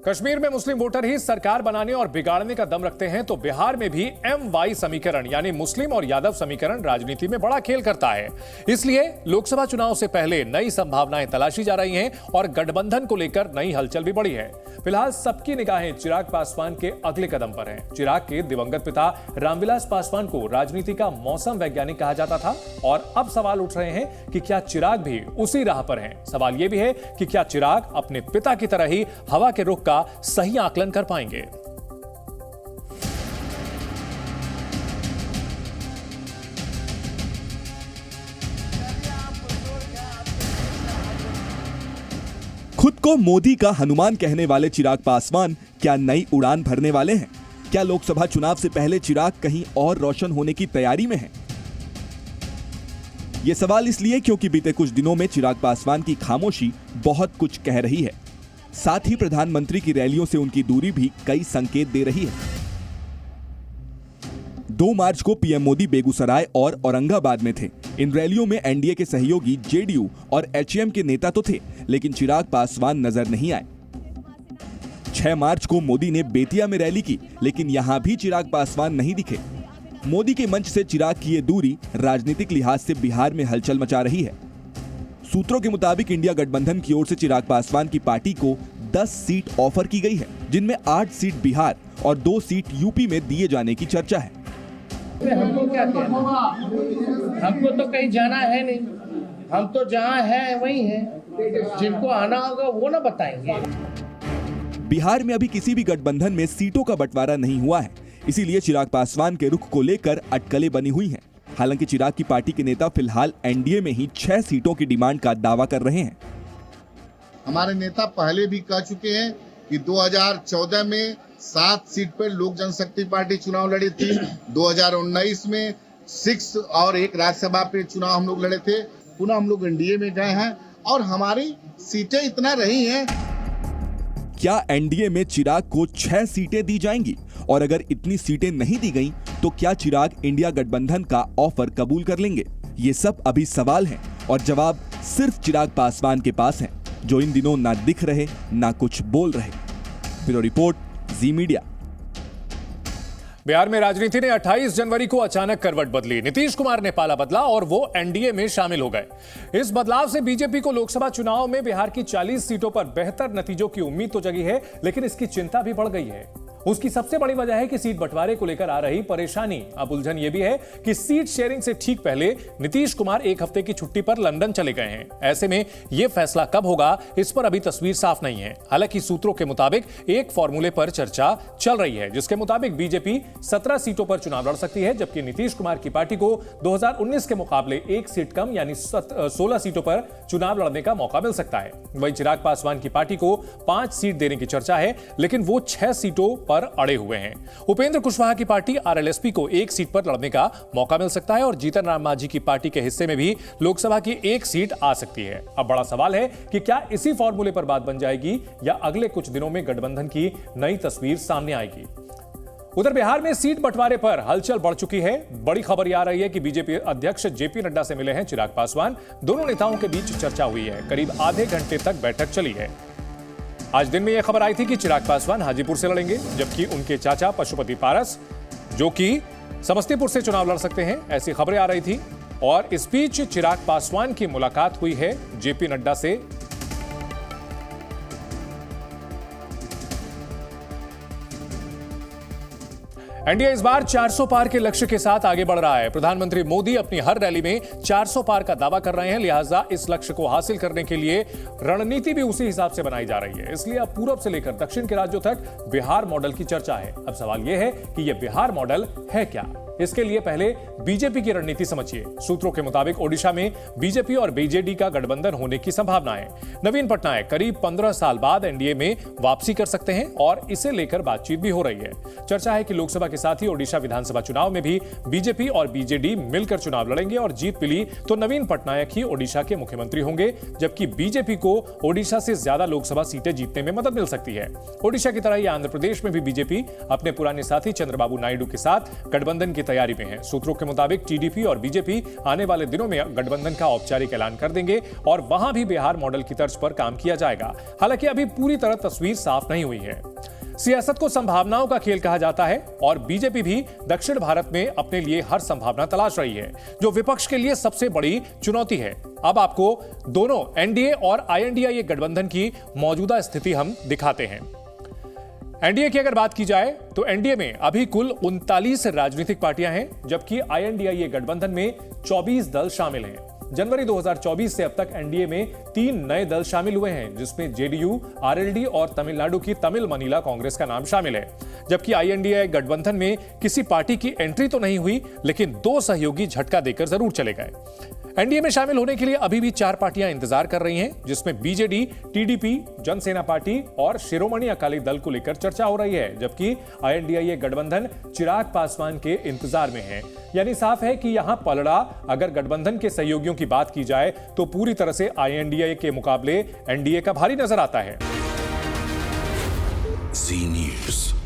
कश्मीर में मुस्लिम वोटर ही सरकार बनाने और बिगाड़ने का दम रखते हैं तो बिहार में भी MY समीकरण यानी मुस्लिम और यादव समीकरण राजनीति में बड़ा खेल करता है। इसलिए लोकसभा चुनाव से पहले नई संभावनाएं तलाशी जा रही हैं और गठबंधन को लेकर नई हलचल भी बढ़ी है। फिलहाल सबकी निगाहें चिराग पासवान के अगले कदम पर हैं। चिराग के दिवंगत पिता रामविलास पासवान को राजनीति का मौसम वैज्ञानिक कहा जाता था और अब सवाल उठ रहे हैं कि क्या चिराग भी उसी राह पर हैं। सवाल यह भी है कि क्या चिराग अपने पिता की तरह ही हवा के रुख का सही आकलन कर पाएंगे। खुद को मोदी का हनुमान कहने वाले चिराग पासवान क्या नई उड़ान भरने वाले हैं? क्या लोकसभा चुनाव से पहले चिराग कहीं और रोशन होने की तैयारी में हैं? यह सवाल इसलिए क्योंकि बीते कुछ दिनों में चिराग पासवान की खामोशी बहुत कुछ कह रही है। साथ ही प्रधानमंत्री की रैलियों से उनकी दूरी भी कई संकेत दे रही है। 2 मार्च को पीएम मोदी बेगूसराय और औरंगाबाद में थे। इन रैलियों में एनडीए के सहयोगी जेडीयू और एचएम के नेता तो थे, लेकिन चिराग पासवान नजर नहीं आए। 6 मार्च को मोदी ने बेतिया में रैली की, लेकिन यहां भी चिराग पासवान नहीं दिखे। मोदी के मंच से चिराग की ये दूरी राजनीतिक लिहाज से बिहार में हलचल मचा रही है। सूत्रों के मुताबिक इंडिया गठबंधन की ओर से चिराग पासवान की पार्टी को 10 सीट ऑफर की गई है, जिनमें 8 सीट बिहार और 2 सीट यूपी में दिए जाने की चर्चा है। हमको क्या कहना, हमको तो कहीं जाना है नहीं, हम तो जहां है वहीं है। जिनको आना होगा वो ना बताएंगे। बिहार में अभी किसी भी गठबंधन में सीटों का बंटवारा नहीं हुआ है, इसीलिए चिराग पासवान के रुख को लेकर अटकलें बनी हुई हैं। हालांकि चिराग की पार्टी के नेता फिलहाल एनडीए में ही 6 सीटों की डिमांड का दावा कर रहे हैं। हमारे नेता पहले भी कह चुके हैं कि 2014 में 7 सीट पर लोक जनशक्ति पार्टी चुनाव लड़ी थी। 2019 में 6 और 1 राज्यसभा पे चुनाव हम लोग लड़े थे। पुनः हम लोग एनडीए में गए हैं और हमारी सीटें इतना रही हैं। क्या एनडीए में चिराग को 6 सीटें दी जाएंगी? और अगर इतनी सीटें नहीं दी गईं, तो क्या चिराग इंडिया गठबंधन का ऑफर कबूल कर लेंगे? ये सब अभी सवाल हैं और जवाब सिर्फ चिराग पासवान के पास हैं, जो इन दिनों ना दिख रहे ना कुछ बोल रहे। ब्यूरो रिपोर्ट, जी मीडिया। बिहार में राजनीति ने 28 जनवरी को अचानक करवट बदली। नीतीश कुमार ने पाला बदला और वो एनडीए में शामिल हो गए। इस बदलाव से बीजेपी को लोकसभा चुनाव में बिहार की 40 सीटों पर बेहतर नतीजों की उम्मीद तो जगी है, लेकिन इसकी चिंता भी बढ़ गई है। उसकी सबसे बड़ी वजह है कि सीट बंटवारे को लेकर आ रही परेशानी। अब उलझन यह भी है कि सीट शेयरिंग से ठीक पहले नीतीश कुमार 1 हफ्ते की छुट्टी पर लंदन चले गए हैं। ऐसे में यह फैसला कब होगा, इस पर अभी तस्वीर साफ नहीं है। हालांकि सूत्रों के मुताबिक एक फॉर्मूले पर चर्चा चल रही है, जिसके मुताबिक बीजेपी 17 सीटों पर चुनाव लड़ सकती है, जबकि नीतीश कुमार की पार्टी को 2019 के मुकाबले 1 सीट कम यानी 16 सीटों पर चुनाव लड़ने का मौका मिल सकता है। वहीं चिराग पासवान की पार्टी को 5 सीट देने की चर्चा है, लेकिन वो 6 सीटों पर अड़े हुए हैं। उपेंद्र कुशवाहा की पार्टी आरएलएसपी को 1 सीट पर लड़ने का मौका मिल सकता है और जीतन राम मांझी की पार्टी के हिस्से में भी लोकसभा की 1 सीट आ सकती है। अब बड़ा सवाल है कि क्या इसी फॉर्मूले पर बात बन जाएगी या अगले कुछ दिनों में गठबंधन की नई तस्वीर सामने आएगी। उधर बिहार में सीट बंटवारे पर हलचल बढ़ चुकी है। बड़ी खबर यह आ रही है कि बीजेपी अध्यक्ष जेपी नड्डा से मिले हैं चिराग पासवान। दोनों नेताओं के बीच चर्चा हुई है। करीब आधे घंटे तक बैठक चली है। आज दिन में यह खबर आई थी कि चिराग पासवान हाजीपुर से लड़ेंगे, जबकि उनके चाचा पशुपति पारस, जो कि समस्तीपुर से चुनाव लड़ सकते हैं, ऐसी खबरें आ रही थी। और इस बीच चिराग पासवान की मुलाकात हुई है जेपी नड्डा से। एनडीए इस बार 400 पार के लक्ष्य के साथ आगे बढ़ रहा है। प्रधानमंत्री मोदी अपनी हर रैली में 400 पार का दावा कर रहे हैं, लिहाजा इस लक्ष्य को हासिल करने के लिए रणनीति भी उसी हिसाब से बनाई जा रही है। इसलिए अब पूरब से लेकर दक्षिण के राज्यों तक बिहार मॉडल की चर्चा है। अब सवाल यह है कि यह बिहार मॉडल है क्या? इसके लिए पहले बीजेपी की रणनीति समझिए। सूत्रों के मुताबिक ओडिशा में बीजेपी और बीजेडी का गठबंधन होने की संभावना है। नवीन पटनायक करीब 15 साल बाद एनडीए में वापसी कर सकते हैं और इसे लेकर बातचीत भी हो रही है। चर्चा है कि लोकसभा के साथ ही ओडिशा विधानसभा चुनाव में भी बीजेपी और बीजेडी मिलकर चुनाव लड़ेंगे और जीत मिली तो नवीन पटनायक ही ओडिशा के मुख्यमंत्री होंगे, जबकि बीजेपी को ओडिशा से ज्यादा लोकसभा सीटें जीतने में मदद मिल सकती है। ओडिशा की तरह ही आंध्र प्रदेश में भी बीजेपी अपने पुराने साथी चंद्रबाबू नायडू के साथ गठबंधन की की तैयारी में हैं। सूत्रों के मुताबिक टीडीपी और बीजेपी आने वाले दिनों में गठबंधन का औपचारिक ऐलान कर देंगे और वहां भी बिहार मॉडल की तर्ज पर काम किया जाएगा। हालांकि अभी पूरी तरह तस्वीर साफ नहीं हुई है। सियासत को संभावनाओं का खेल कहा जाता है और बीजेपी भी दक्षिण भारत में अपने लिए हर संभावना तलाश रही है, जो विपक्ष के लिए सबसे बड़ी चुनौती है। अब आपको दोनों एनडीए और आईएनडीए गठबंधन की मौजूदा स्थिति हम दिखाते हैं। एनडीए की अगर बात की जाए तो एनडीए में अभी कुल 39 राजनीतिक पार्टियां हैं, जबकि आईएनडीए गठबंधन में 24 दल शामिल हैं। जनवरी 2024 से अब तक एनडीए में 3 नए दल शामिल हुए हैं, जिसमें जेडीयू, आरएलडी और तमिलनाडु की तमिल मनीला कांग्रेस का नाम शामिल है। जबकि आईएनडीए गठबंधन में किसी पार्टी की एंट्री तो नहीं हुई, लेकिन 2 सहयोगी झटका देकर जरूर चले गए। एनडीए में शामिल होने के लिए अभी भी 4 पार्टियां इंतजार कर रही हैं, जिसमें बीजेडी, टीडीपी, जनसेना पार्टी और शिरोमणि अकाली दल को लेकर चर्चा हो रही है। जबकि आईएनडीए गठबंधन चिराग पासवान के इंतजार में है। यानी साफ है कि यहां पलड़ा अगर गठबंधन के सहयोगियों की बात की जाए तो पूरी तरह से आईएनडीए के मुकाबले एनडीए का भारी नजर आता है। जी न्यूज़।